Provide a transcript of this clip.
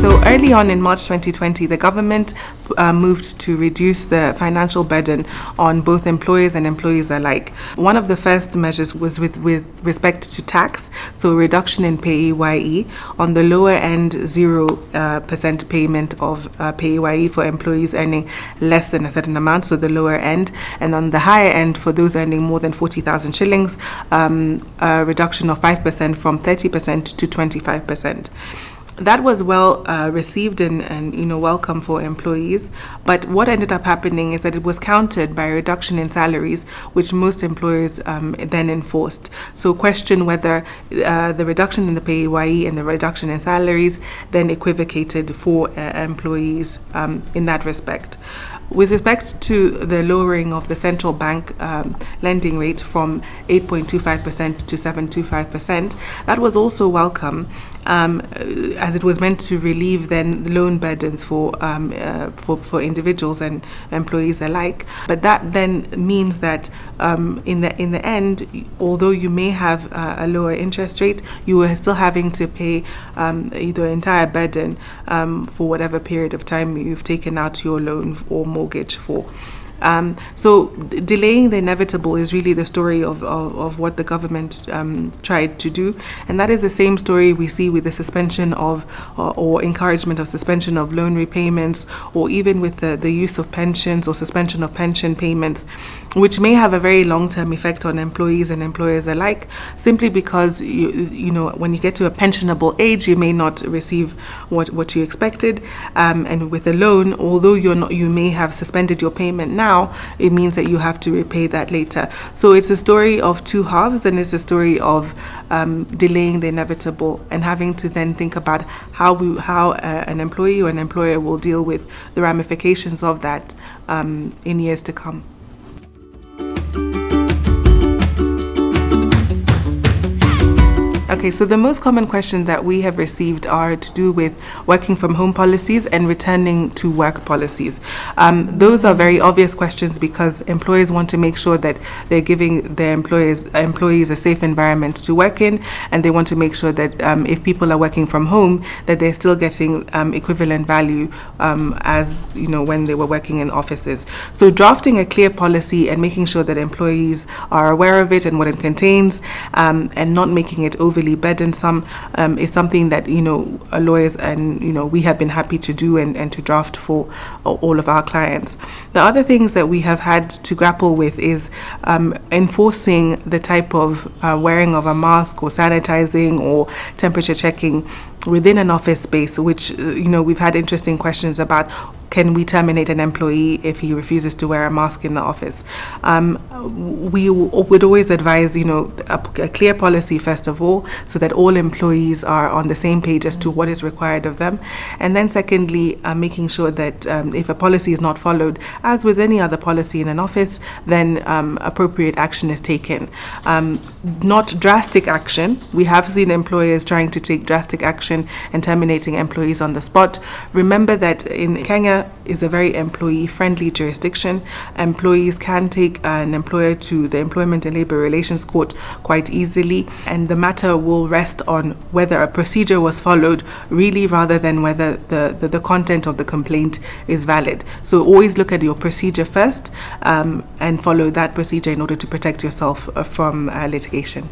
So early on in March 2020, the government moved to reduce the financial burden on both employers and employees alike. One of the first measures was with respect to tax, so a reduction in PAYE on the lower end 0% payment of PAYE for employees earning less than a certain amount, so the lower end, and on the higher end for those earning more than 40,000 shillings, a reduction of 5% from 30% to 25%. That was well received and welcome for employees. But what ended up happening is that it was countered by a reduction in salaries, which most employers then enforced. So question whether the reduction in the PAYE and the reduction in salaries then equivocated for employees in that respect. With respect to the lowering of the central bank lending rate from 8.25% to 7.25%, that was also welcome, as it was meant to relieve then loan burdens for individuals and employees alike. But that then means that in the end, although you may have a lower interest rate, you are still having to pay the entire burden for whatever period of time you've taken out your loan or mortgage for. So delaying the inevitable is really the story of what the government tried to do, and that is the same story we see with the suspension of or encouragement of suspension of loan repayments, or even with the use of pensions or suspension of pension payments, which may have a very long-term effect on employees and employers alike, simply because you know when you get to a pensionable age, you may not receive what you expected, and with a loan, although you may have suspended your payment now, it means that you have to repay that later. So it's a story of two halves, and it's a story of delaying the inevitable and having to then think about how an employee or an employer will deal with the ramifications of that in years to come. Okay, so the most common questions that we have received are to do with working from home policies and returning to work policies. Those are very obvious questions because employers want to make sure that they're giving their employees a safe environment to work in, and they want to make sure that if people are working from home, that they're still getting equivalent value as when they were working in offices. So drafting a clear policy and making sure that employees are aware of it and what it contains, and not making it overly burdensome is something that lawyers and we have been happy to do and to draft for all of our clients. The other things that we have had to grapple with is enforcing the type of wearing of a mask or sanitizing or temperature checking within an office space, which we've had interesting questions about. Can we terminate an employee if he refuses to wear a mask in the office? We would always advise, a clear policy first of all, so that all employees are on the same page as to what is required of them. And then secondly, making sure that if a policy is not followed, as with any other policy in an office, then appropriate action is taken. Not drastic action. We have seen employers trying to take drastic action and terminating employees on the spot. Remember that in Kenya is a very employee-friendly jurisdiction. Employees can take an employer to the Employment and Labor Relations Court quite easily, and the matter will rest on whether a procedure was followed, really, rather than whether the content of the complaint is valid. So always look at your procedure first and follow that procedure in order to protect yourself from litigation.